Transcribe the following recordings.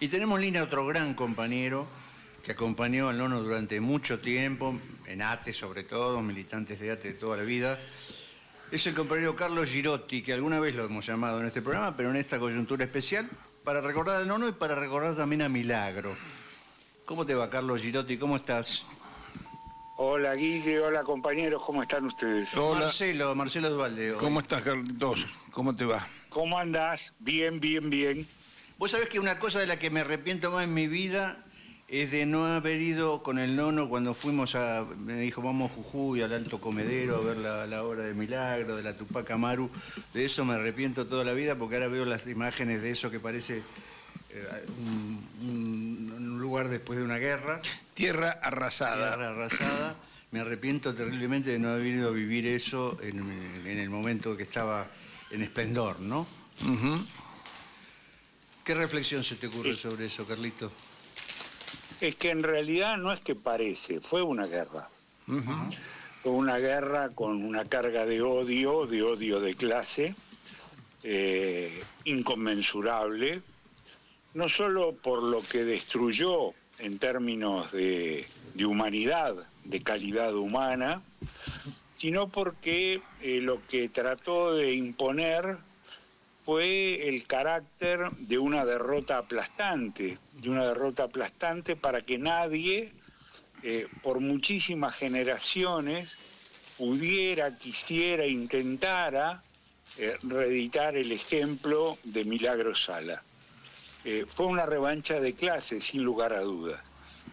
Y tenemos en línea otro gran compañero que acompañó al nono durante mucho tiempo, en ATE sobre todo, militantes de ATE de toda la vida. Es el compañero Carlos Girotti, que alguna vez lo hemos llamado en este programa, pero en esta coyuntura especial, para recordar al nono y para recordar también a Milagro. ¿Cómo te va, Carlos Girotti? ¿Cómo estás? Hola Guille, hola compañeros, ¿cómo están ustedes? Hola. Marcelo Duvalde. ¿Cómo estás, Carlitos? ¿Cómo te va? ¿Cómo andás? Bien, bien, bien. Vos sabés que una cosa de la que me arrepiento más en mi vida es de no haber ido con el nono cuando fuimos me dijo, vamos a Jujuy, al Alto Comedero, a ver la obra de Milagro, de la Tupac Amaru. De eso me arrepiento toda la vida, porque ahora veo las imágenes de eso que parece un lugar después de una guerra. Tierra arrasada. Tierra arrasada. Me arrepiento terriblemente de no haber ido a vivir eso en el momento que estaba en esplendor, ¿no? Uh-huh. ¿Qué reflexión se te ocurre sobre eso, Carlito? Es que en realidad no es que parece, fue una guerra. Uh-huh. Fue una guerra con una carga de odio de clase, inconmensurable, no solo por lo que destruyó en términos de humanidad, de calidad humana, sino porque lo que trató de imponer fue el carácter de una derrota aplastante, para que nadie, por muchísimas generaciones, quisiera, intentara reeditar el ejemplo de Milagro Sala. Fue una revancha de clase, sin lugar a dudas.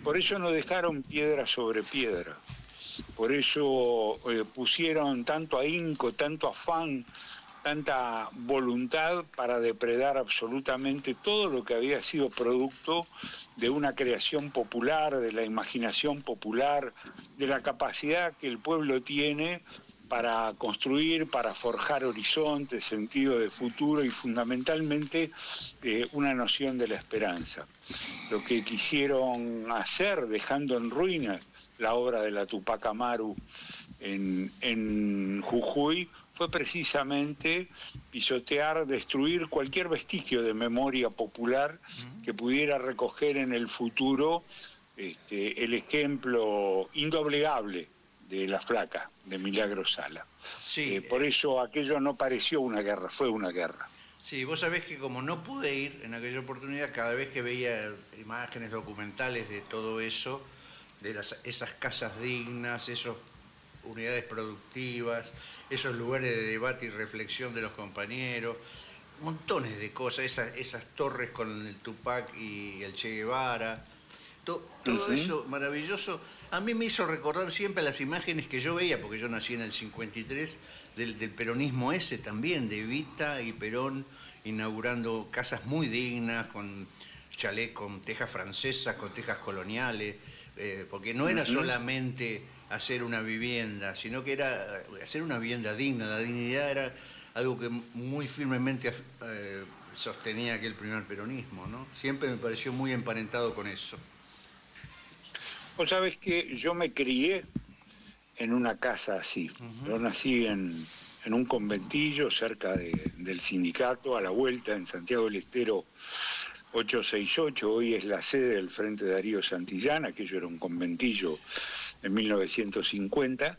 Por eso no dejaron piedra sobre piedra. Por eso pusieron tanto ahínco, tanto afán, tanta voluntad para depredar absolutamente todo lo que había sido producto de una creación popular, de la imaginación popular, de la capacidad que el pueblo tiene para construir, para forjar horizontes, sentido de futuro y fundamentalmente una noción de la esperanza. Lo que quisieron hacer, dejando en ruinas la obra de la Tupac Amaru en Jujuy, fue precisamente pisotear, destruir cualquier vestigio de memoria popular que pudiera recoger en el futuro el ejemplo indoblegable de la flaca, de Milagro Sala. Sí, por eso aquello no pareció una guerra, fue una guerra. Sí, vos sabés que como no pude ir en aquella oportunidad, cada vez que veía imágenes documentales de todo eso, de esas casas dignas, esas unidades productivas, esos lugares de debate y reflexión de los compañeros, montones de cosas, esas torres con el Tupac y el Che Guevara, todo eso maravilloso, a mí me hizo recordar siempre las imágenes que yo veía, porque yo nací en el 53, del peronismo ese también, de Evita y Perón inaugurando casas muy dignas, con chalet, con tejas francesas, con tejas coloniales, porque no era solamente hacer una vivienda, sino que era hacer una vivienda digna. La dignidad era algo que muy firmemente sostenía aquel primer peronismo, ¿no? Siempre me pareció muy emparentado con eso. Vos sabés que yo me crié en una casa así. Yo nací en un conventillo cerca del sindicato, a la vuelta, en Santiago del Estero 868, hoy es la sede del Frente Darío Santillán, aquello era un conventillo en 1950,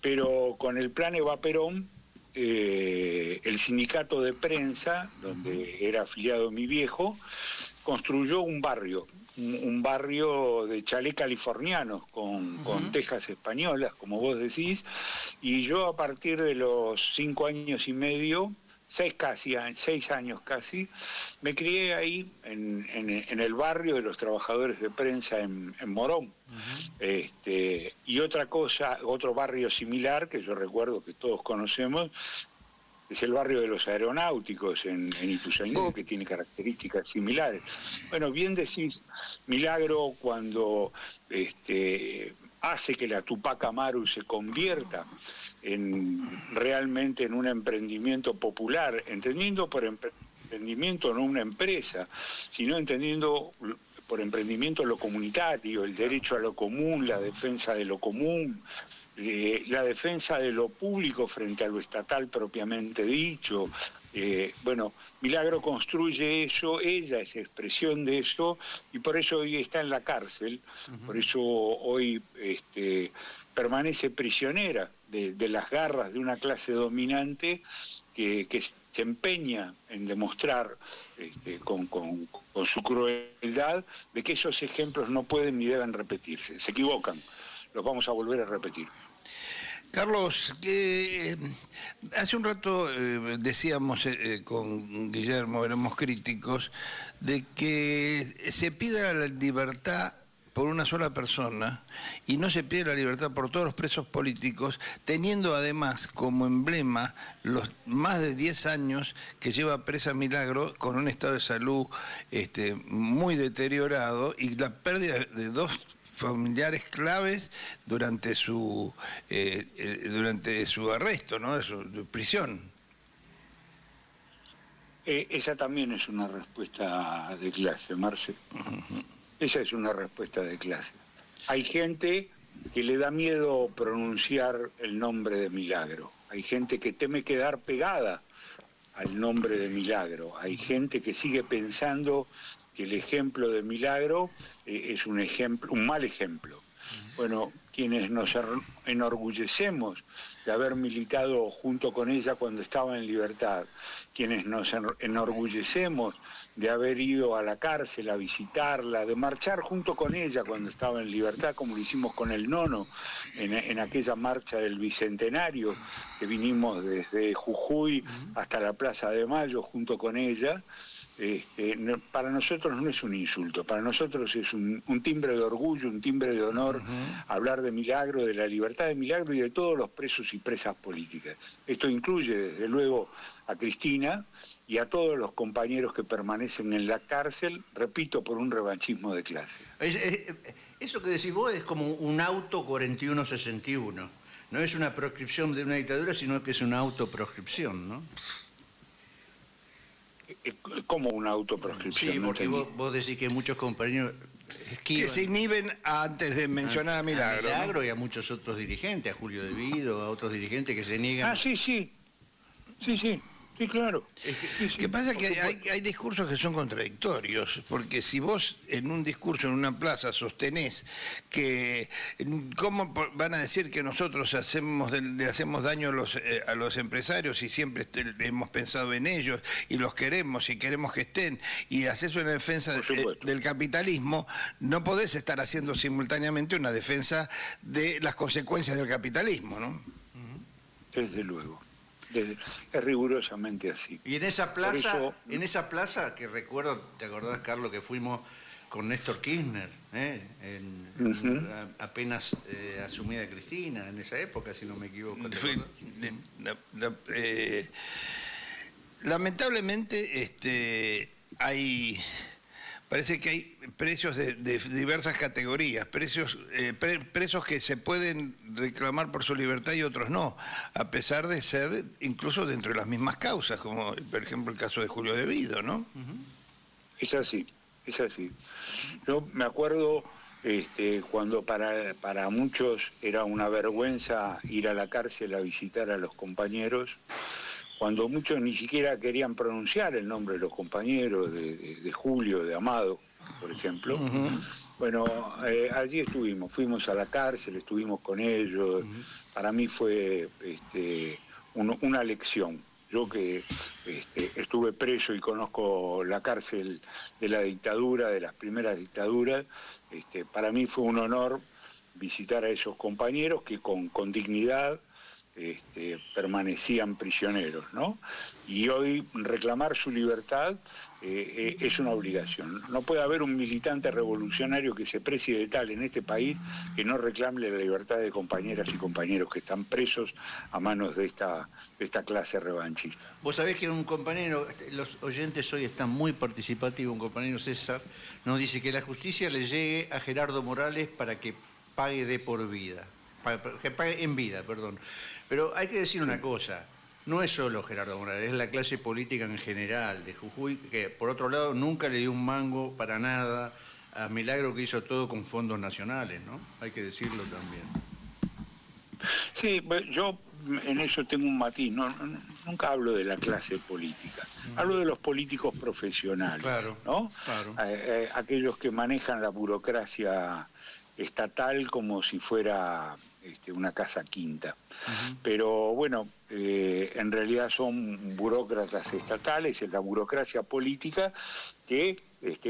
pero con el plan Eva Perón, el sindicato de prensa, donde era afiliado mi viejo, construyó un barrio de chalet californianos con tejas españolas, como vos decís, y yo a partir de los 5 años y medio, 6 años casi, me crié ahí en el barrio de los trabajadores de prensa en Morón. Y otro barrio similar que yo recuerdo que todos conocemos, es el barrio de los aeronáuticos en Ituzaingó, que tiene características similares. Bueno, bien decís, Milagro cuando hace que la Tupac Amaru se convierta realmente en un emprendimiento popular, entendiendo por emprendimiento no una empresa, sino entendiendo por emprendimiento lo comunitario, el derecho a lo común, la defensa de lo común, la defensa de lo público frente a lo estatal propiamente dicho, Bueno, Milagro construye eso, ella es expresión de eso, y por eso hoy está en la cárcel, por eso hoy permanece prisionera de las garras de una clase dominante que se empeña en demostrar con su crueldad de que esos ejemplos no pueden ni deben repetirse. Se equivocan, los vamos a volver a repetir. Carlos, hace un rato decíamos con Guillermo, éramos críticos, de que se pida la libertad por una sola persona y no se pide la libertad por todos los presos políticos, teniendo además como emblema los más de 10 años que lleva presa Milagro con un estado de salud muy deteriorado y la pérdida de 2 familiares claves durante su arresto, ¿no? De su prisión. Esa también es una respuesta de clase, Marce. Esa es una respuesta de clase. Hay gente que le da miedo pronunciar el nombre de Milagro. Hay gente que teme quedar pegada al nombre de Milagro. Hay gente que sigue pensando que el ejemplo de Milagro es un mal ejemplo. Bueno, quienes nos enorgullecemos de haber militado junto con ella cuando estaba en libertad, quienes nos enorgullecemos de haber ido a la cárcel a visitarla, de marchar junto con ella cuando estaba en libertad, como lo hicimos con el Nono, en aquella marcha del Bicentenario, que vinimos desde Jujuy hasta la Plaza de Mayo junto con ella. Para nosotros no es un insulto, para nosotros es un timbre de orgullo, un timbre de honor hablar de Milagro, de la libertad de Milagro y de todos los presos y presas políticas. Esto incluye desde luego a Cristina y a todos los compañeros que permanecen en la cárcel, repito, por un revanchismo de clase. Eso que decís vos es como un auto 4161. No es una proscripción de una dictadura, sino que es una autoproscripción, ¿no? Como una autoproscripción. Sí, porque vos decís que muchos compañeros que se inhiben antes de mencionar a Milagro. A Milagro, ¿no? y a muchos otros dirigentes, a Julio De Vido, a otros dirigentes que se niegan. Sí, claro. ¿Qué pasa? Que hay discursos que son contradictorios, porque si vos en un discurso en una plaza sostenés que cómo van a decir que nosotros le hacemos daño a los empresarios y siempre hemos pensado en ellos y los queremos y queremos que estén, y haces una defensa del capitalismo, no podés estar haciendo simultáneamente una defensa de las consecuencias del capitalismo, ¿no? Desde luego. Es rigurosamente así. Y en esa plaza que recuerdo, ¿te acordás, Carlos, que fuimos con Néstor Kirchner, apenas asumida Cristina, en esa época, si no me equivoco? Lamentablemente parece que hay precios de diversas categorías, presos que se pueden reclamar por su libertad y otros no, a pesar de ser incluso dentro de las mismas causas, como por ejemplo el caso de Julio De Vido, ¿no? Es así. Yo me acuerdo cuando para muchos era una vergüenza ir a la cárcel a visitar a los compañeros, cuando muchos ni siquiera querían pronunciar el nombre de los compañeros, de Julio, de Amado, por ejemplo. Bueno, allí estuvimos, fuimos a la cárcel, estuvimos con ellos. Para mí fue una lección. Yo que estuve preso y conozco la cárcel de la dictadura, de las primeras dictaduras, para mí fue un honor visitar a esos compañeros que con dignidad permanecían prisioneros, ¿no? Y hoy reclamar su libertad es una obligación. No puede haber un militante revolucionario que se precie de tal en este país que no reclame la libertad de compañeras y compañeros que están presos a manos de esta clase revanchista. Vos sabés que un compañero, los oyentes hoy están muy participativos, un compañero César nos dice que la justicia le llegue a Gerardo Morales para que pague de por vida, que pague en vida, perdón. Pero hay que decir una cosa, no es solo Gerardo Morales, es la clase política en general de Jujuy, que por otro lado nunca le dio un mango para nada a Milagro, que hizo todo con fondos nacionales, ¿no? Hay que decirlo también. Sí, yo en eso tengo un matiz, nunca hablo de la clase política, hablo de los políticos profesionales, Claro, ¿no? claro. Aquellos que manejan la burocracia estatal como si fuera una casa quinta. Pero bueno, en realidad son burócratas estatales, es la burocracia política que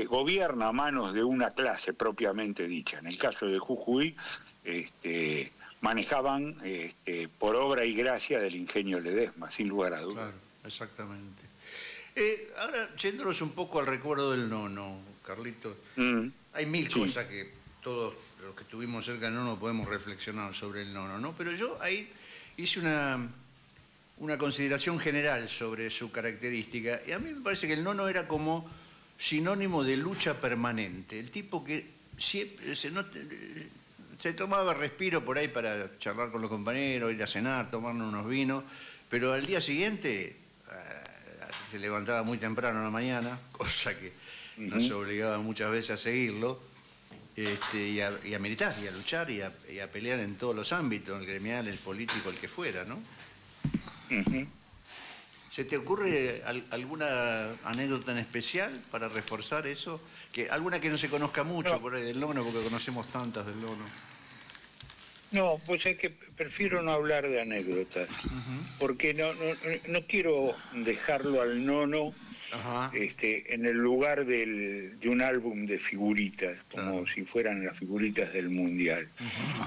gobierna a manos de una clase propiamente dicha. En el caso de Jujuy, manejaban por obra y gracia del ingenio Ledesma, sin lugar a dudas. Claro, exactamente. Ahora, yéndonos un poco al recuerdo del nono, Carlitos, hay mil Sí. cosas que todos los que estuvimos cerca del nono podemos reflexionar sobre el nono, ¿no? Pero yo ahí hice una consideración general sobre su característica, y a mí me parece que el nono era como sinónimo de lucha permanente, el tipo que siempre se tomaba respiro por ahí para charlar con los compañeros, ir a cenar, tomarnos unos vinos, pero al día siguiente se levantaba muy temprano en la mañana, cosa que nos obligaba muchas veces a seguirlo, y a militar, y a luchar, y a pelear en todos los ámbitos, el gremial, el político, el que fuera, ¿no? ¿Se te ocurre alguna anécdota en especial para reforzar eso? Alguna que no se conozca mucho por ahí del nono, porque conocemos tantas del nono. No, pues es que prefiero no hablar de anécdotas, porque no quiero dejarlo al nono en el lugar de un álbum de figuritas, como si fueran las figuritas del Mundial.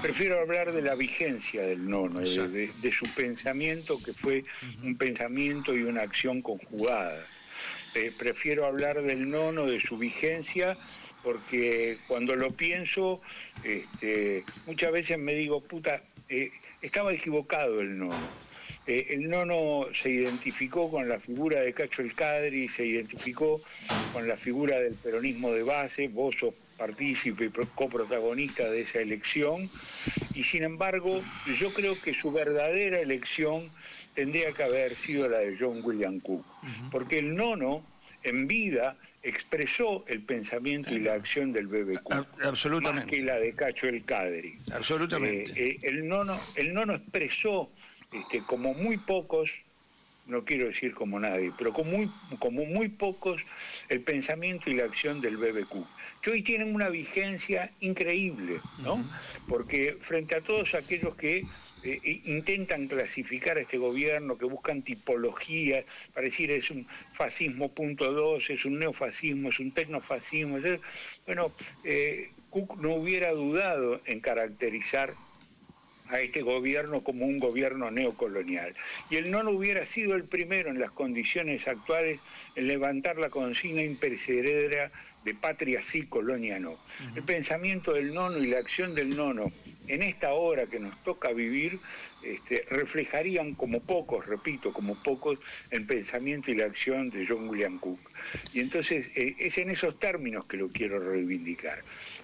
Prefiero hablar de la vigencia del nono, de su pensamiento, que fue un pensamiento y una acción conjugada. Prefiero hablar del nono, de su vigencia, porque cuando lo pienso, muchas veces me digo, estaba equivocado el nono. El nono se identificó con la figura de Cacho el Cadri, se identificó con la figura del peronismo de base, vos sos partícipe y coprotagonista de esa elección, y sin embargo, yo creo que su verdadera elección tendría que haber sido la de John William Cook, porque el nono, en vida, expresó el pensamiento y la acción del Bebe Cook, absolutamente, más que la de Cacho el Cadri. Absolutamente. El nono expresó, como muy pocos, no quiero decir como nadie, pero como muy pocos, el pensamiento y la acción del Bebe Cook, que hoy tienen una vigencia increíble, ¿no? Porque frente a todos aquellos que intentan clasificar a este gobierno, que buscan tipologías, para decir es un fascismo .2, es un neofascismo, es un tecnofascismo, bueno, Cook no hubiera dudado en caracterizar a este gobierno como un gobierno neocolonial. Y él no hubiera sido el primero en las condiciones actuales en levantar la consigna imperecedera de patria sí, colonia no. El pensamiento del nono y la acción del nono en esta hora que nos toca vivir reflejarían como pocos, repito, como pocos, el pensamiento y la acción de John William Cook. Y entonces es en esos términos que lo quiero reivindicar,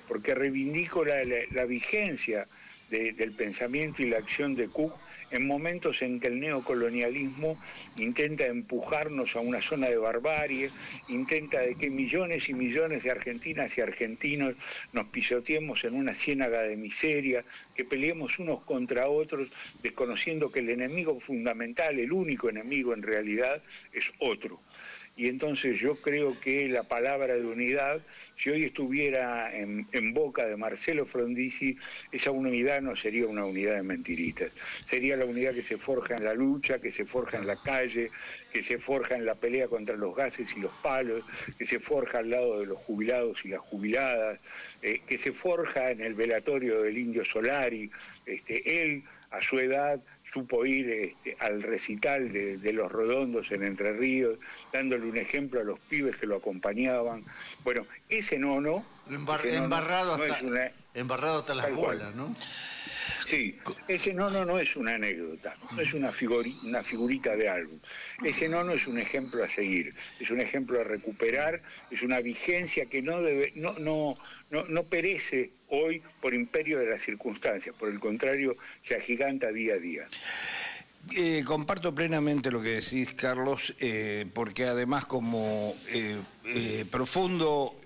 porque reivindico la vigencia del pensamiento y la acción de Cook en momentos en que el neocolonialismo intenta empujarnos a una zona de barbarie, intenta de que millones y millones de argentinas y argentinos nos pisoteemos en una ciénaga de miseria, que peleemos unos contra otros, desconociendo que el enemigo fundamental, el único enemigo en realidad, es otro. Y entonces yo creo que la palabra de unidad, si hoy estuviera en boca de Marcelo Frondizi, esa unidad no sería una unidad de mentiritas. Sería la unidad que se forja en la lucha, que se forja en la calle, que se forja en la pelea contra los gases y los palos, que se forja al lado de los jubilados y las jubiladas, que se forja en el velatorio del Indio Solari. Él, a su edad, supo ir al recital de Los Redondos en Entre Ríos, dándole un ejemplo a los pibes que lo acompañaban. Bueno, ese nono... Embarrado hasta las bolas, ¿no? Sí, ese nono no es una anécdota, no es una figurita de álbum. Ese nono es un ejemplo a seguir, es un ejemplo a recuperar, es una vigencia que no perece hoy por imperio de las circunstancias, por el contrario, se agiganta día a día. Comparto plenamente lo que decís, Carlos, porque además como profundo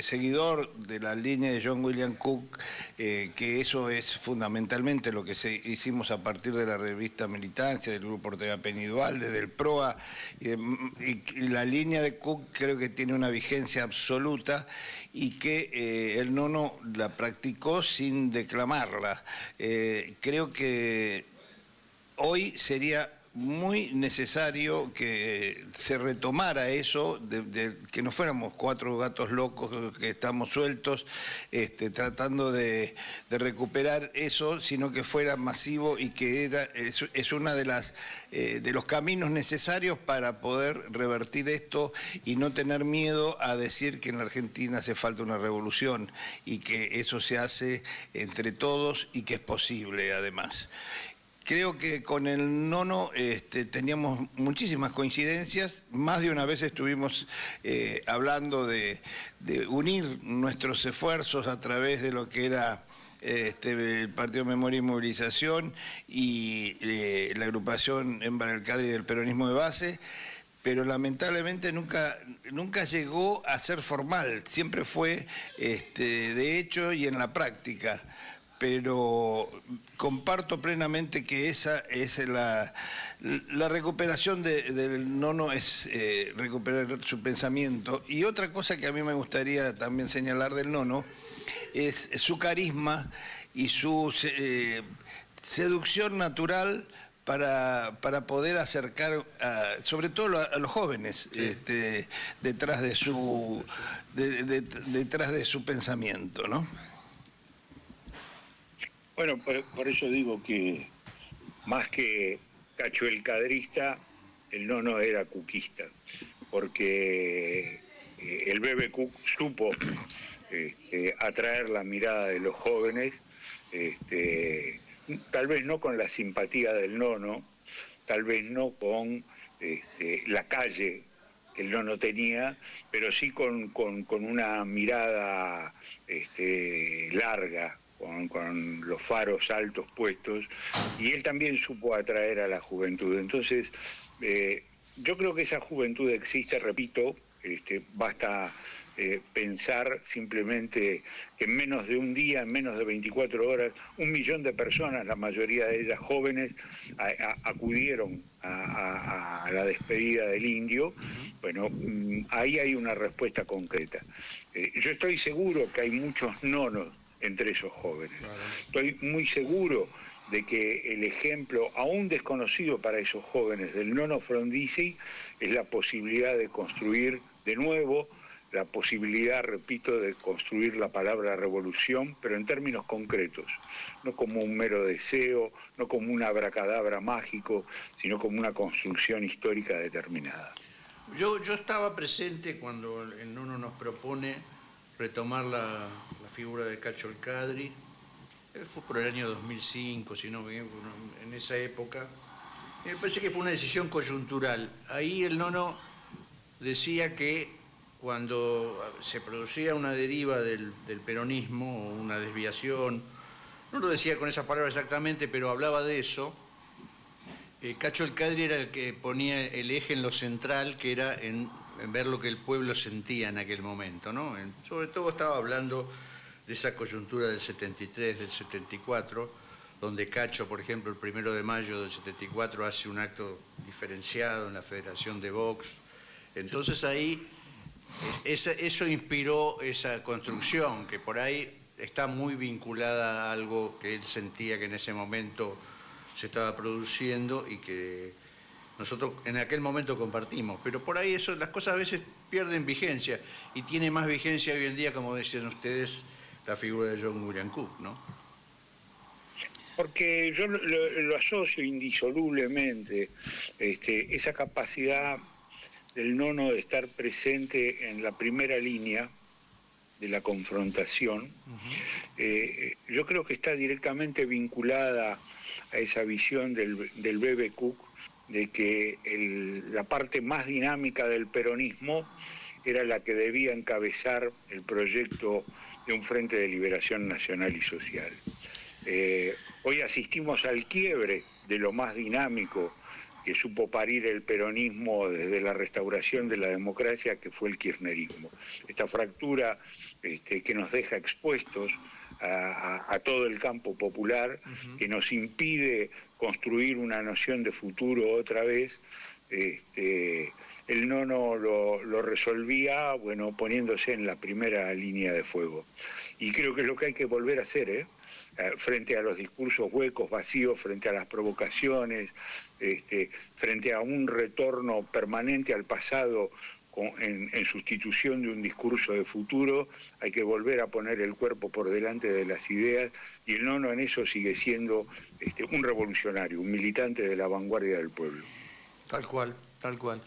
seguidor de la línea de John William Cook, que eso es fundamentalmente lo que hicimos a partir de la revista Militancia, del Grupo Ortega Peña del PROA, y la línea de Cook creo que tiene una vigencia absoluta y que el nono la practicó sin declamarla. Creo que hoy sería muy necesario que se retomara eso, que no fuéramos 4 gatos locos que estamos sueltos tratando de recuperar eso, sino que fuera masivo y que es una de los caminos necesarios para poder revertir esto y no tener miedo a decir que en la Argentina hace falta una revolución y que eso se hace entre todos y que es posible además. Creo que con el nono teníamos muchísimas coincidencias, más de una vez estuvimos hablando de unir nuestros esfuerzos a través de lo que era el Partido Memoria y Movilización y la agrupación Embar el Cadri del peronismo de base, pero lamentablemente nunca llegó a ser formal, siempre fue de hecho y en la práctica. Pero comparto plenamente que esa es la recuperación del nono, es recuperar su pensamiento. Y otra cosa que a mí me gustaría también señalar del nono es su carisma y su seducción natural para poder acercar, sobre todo a los jóvenes, detrás de su pensamiento, ¿no? Bueno, por eso digo que más que Cacho el cadrista, el nono era cuquista, porque el Bebe Cook supo atraer la mirada de los jóvenes, tal vez no con la simpatía del nono, tal vez no con la calle que el nono tenía, pero sí con una mirada larga, con los faros altos puestos, y él también supo atraer a la juventud. Entonces, yo creo que esa juventud existe, repito, basta pensar simplemente que en menos de un día, en menos de 24 horas, 1 millón de personas, la mayoría de ellas jóvenes, acudieron a la despedida del indio. Bueno, ahí hay una respuesta concreta. Yo estoy seguro que hay muchos nonos entre esos jóvenes. Claro. Estoy muy seguro de que el ejemplo, aún desconocido para esos jóvenes, del nono Frondizi, es la posibilidad de construir de nuevo, la posibilidad, repito, de construir la palabra revolución, pero en términos concretos, no como un mero deseo, no como un abracadabra mágico, sino como una construcción histórica determinada. Yo estaba presente cuando el nono nos propone retomar la figura de Cacho el Cadri. Fue por el año 2005, si no me equivoco, en esa época. Me parece que fue una decisión coyuntural. Ahí el nono decía que cuando se producía una deriva del peronismo o una desviación, no lo decía con esas palabras exactamente, pero hablaba de eso. Cacho el Cadri era el que ponía el eje en lo central, que era en ver lo que el pueblo sentía en aquel momento, ¿no? Sobre todo estaba hablando de esa coyuntura del 73, del 74, donde Cacho, por ejemplo, el 1 de mayo del 74 hace un acto diferenciado en la Federación de Box. Entonces ahí eso inspiró esa construcción, que por ahí está muy vinculada a algo que él sentía que en ese momento se estaba produciendo y que nosotros en aquel momento compartimos, pero por ahí las cosas a veces pierden vigencia y tiene más vigencia hoy en día, como decían ustedes, la figura de John William Cook, ¿no? Porque yo lo asocio indisolublemente, esa capacidad del nono de estar presente en la primera línea de la confrontación, yo creo que está directamente vinculada a esa visión del Bebe Cook, de que la parte más dinámica del peronismo era la que debía encabezar el proyecto de un Frente de Liberación Nacional y Social. Hoy asistimos al quiebre de lo más dinámico que supo parir el peronismo desde la restauración de la democracia, que fue el kirchnerismo. Esta fractura que nos deja expuestos a todo el campo popular, que nos impide construir una noción de futuro otra vez. El nono lo resolvía, bueno, poniéndose en la primera línea de fuego. Y creo que es lo que hay que volver a hacer, frente a los discursos huecos, vacíos, frente a las provocaciones, frente a un retorno permanente al pasado en sustitución de un discurso de futuro, hay que volver a poner el cuerpo por delante de las ideas, y el nono en eso sigue siendo un revolucionario, un militante de la vanguardia del pueblo. Tal cual, tal cual.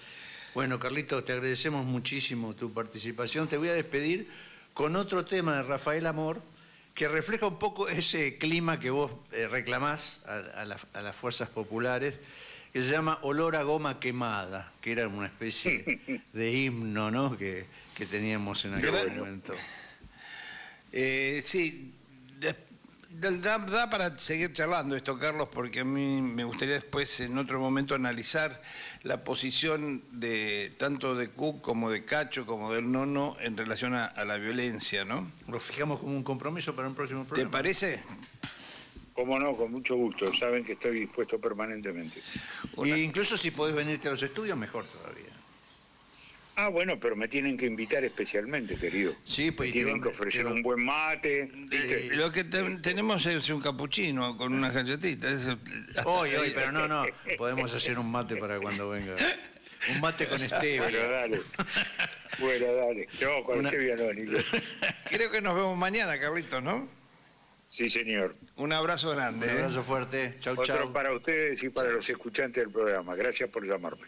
Bueno, Carlitos, te agradecemos muchísimo tu participación. Te voy a despedir con otro tema de Rafael Amor, que refleja un poco ese clima que vos reclamás a las fuerzas populares, que se llama Olor a goma quemada, que era una especie de himno, ¿no?, que teníamos en aquel momento. Sí, da para seguir charlando esto, Carlos, porque a mí me gustaría después, en otro momento, analizar la posición tanto de Cook como de Cacho, como del nono, en relación a la violencia, ¿no? Lo fijamos como un compromiso para un próximo programa. ¿Te parece? Cómo no, con mucho gusto. Saben que estoy dispuesto permanentemente. Y incluso si podés venirte a los estudios, mejor todavía. Ah, bueno, pero me tienen que invitar especialmente, querido. Sí, pues me tienen que ofrecer un buen mate. Lo que tenemos es un capuchino con unas galletitas. Hoy, pero no. Podemos hacer un mate para cuando venga. Un mate con stevia. Bueno, dale. No, con stevia no, Nico. Creo que nos vemos mañana, Carlitos, ¿no? Sí, señor. Un abrazo grande. Un abrazo fuerte. Chau, Otro chau. para ustedes y para los escuchantes del programa. Gracias por llamarme.